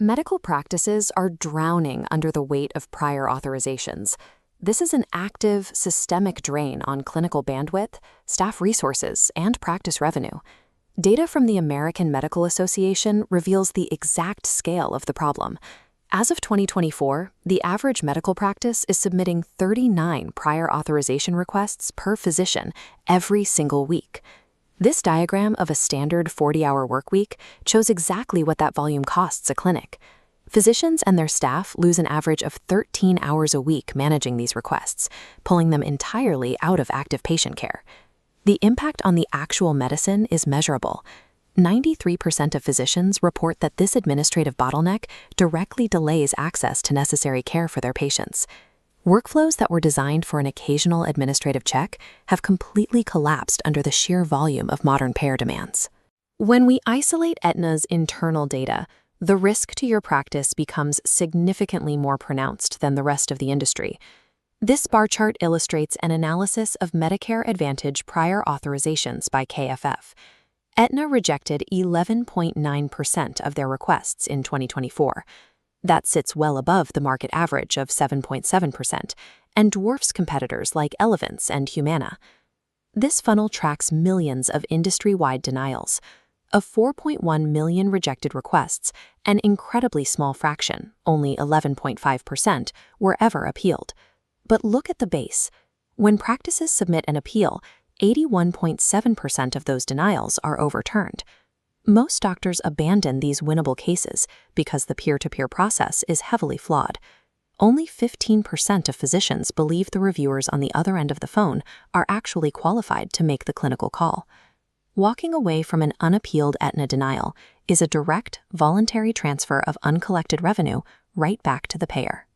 Medical practices are drowning under the weight of prior authorizations. This is an active, systemic drain on clinical bandwidth, staff resources, and practice revenue. Data from the American Medical Association reveals the exact scale of the problem. As of 2024, the average medical practice is submitting 39 prior authorization requests per physician every single week. This diagram of a standard 40-hour workweek shows exactly what that volume costs a clinic. Physicians and their staff lose an average of 13 hours a week managing these requests, pulling them entirely out of active patient care. The impact on the actual medicine is measurable. 93% of physicians report that this administrative bottleneck directly delays access to necessary care for their patients. Workflows that were designed for an occasional administrative check have completely collapsed under the sheer volume of modern payer demands. When we isolate Aetna's internal data, the risk to your practice becomes significantly more pronounced than the rest of the industry. This bar chart illustrates an analysis of Medicare Advantage prior authorizations by KFF. Aetna rejected 11.9% of their requests in 2024. That sits well above the market average of 7.7% and dwarfs competitors like Elevance and Humana. This funnel tracks millions of industry-wide denials. Of 4.1 million rejected requests, an incredibly small fraction, only 11.5%, were ever appealed. But look at the base. When practices submit an appeal, 81.7% of those denials are overturned. Most doctors abandon these winnable cases because the peer-to-peer process is heavily flawed. Only 15% of physicians believe the reviewers on the other end of the phone are actually qualified to make the clinical call. Walking away from an unappealed Aetna denial is a direct, voluntary transfer of uncollected revenue right back to the payer.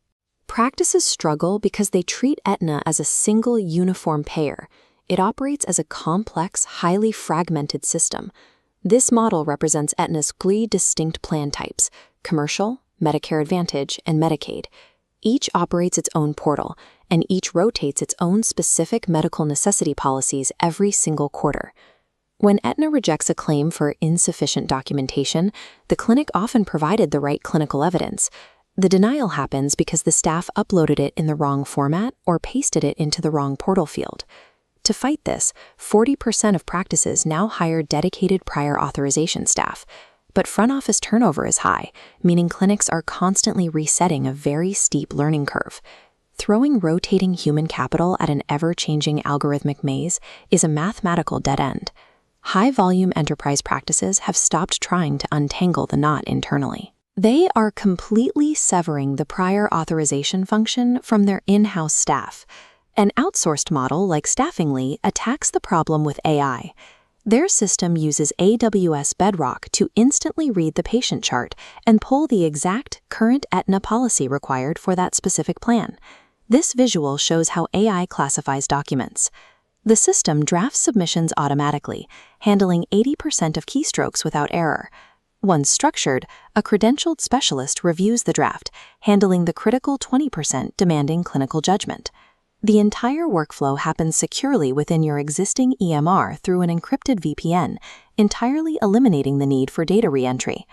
Practices struggle because they treat Aetna as a single, uniform payer. It operates as a complex, highly fragmented system. This model represents Aetna's 3 distinct plan types: commercial, Medicare Advantage, and Medicaid. Each operates its own portal, and each rotates its own specific medical necessity policies every single quarter. When Aetna rejects a claim for insufficient documentation, the clinic often provided the right clinical evidence. The denial happens because the staff uploaded it in the wrong format or pasted it into the wrong portal field. To fight this, 40% of practices now hire dedicated prior authorization staff. But front office turnover is high, meaning clinics are constantly resetting a very steep learning curve. Throwing rotating human capital at an ever-changing algorithmic maze is a mathematical dead end. High-volume enterprise practices have stopped trying to untangle the knot internally. They are completely severing the prior authorization function from their in-house staff. An outsourced model like Staffingly attacks the problem with AI. Their system uses AWS Bedrock to instantly read the patient chart and pull the exact current Aetna policy required for that specific plan. This visual shows how AI classifies documents. The system drafts submissions automatically, handling 80% of keystrokes without error. Once structured, a credentialed specialist reviews the draft, handling the critical 20% demanding clinical judgment. The entire workflow happens securely within your existing EMR through an encrypted VPN, entirely eliminating the need for data re-entry.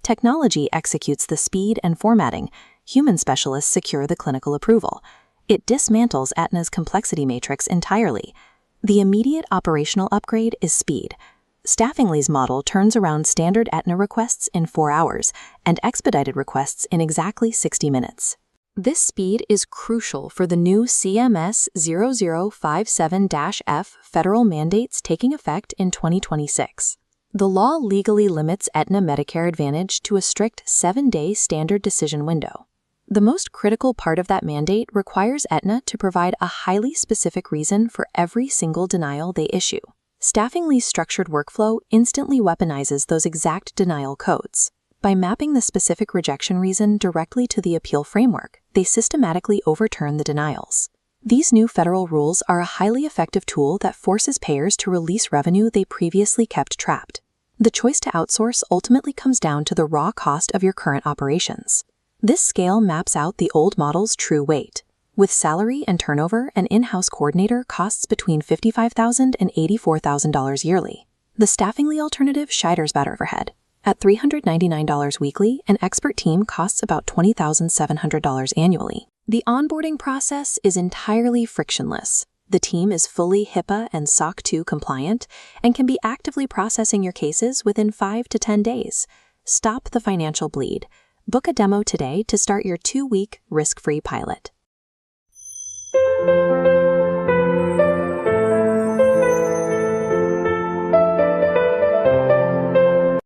Technology executes the speed and formatting. Human specialists secure the clinical approval. It dismantles Aetna's complexity matrix entirely. The immediate operational upgrade is speed. Staffingly's model turns around standard Aetna requests in 4 hours and expedited requests in exactly 60 minutes. This speed is crucial for the new CMS 0057-F federal mandates taking effect in 2026. The law legally limits Aetna Medicare Advantage to a strict 7-day standard decision window. The most critical part of that mandate requires Aetna to provide a highly specific reason for every single denial they issue. Staffingly's structured workflow instantly weaponizes those exact denial codes. By mapping the specific rejection reason directly to the appeal framework, they systematically overturn the denials. These new federal rules are a highly effective tool that forces payers to release revenue they previously kept trapped. The choice to outsource ultimately comes down to the raw cost of your current operations. This scale maps out the old model's true weight. With salary and turnover, an in-house coordinator costs between $55,000 and $84,000 yearly. The Staffingly alternative shiders that overhead. At $399 weekly, an expert team costs about $20,700 annually. The onboarding process is entirely frictionless. The team is fully HIPAA and SOC 2 compliant and can be actively processing your cases within 5 to 10 days. Stop the financial bleed. Book a demo today to start your 2-week risk-free pilot.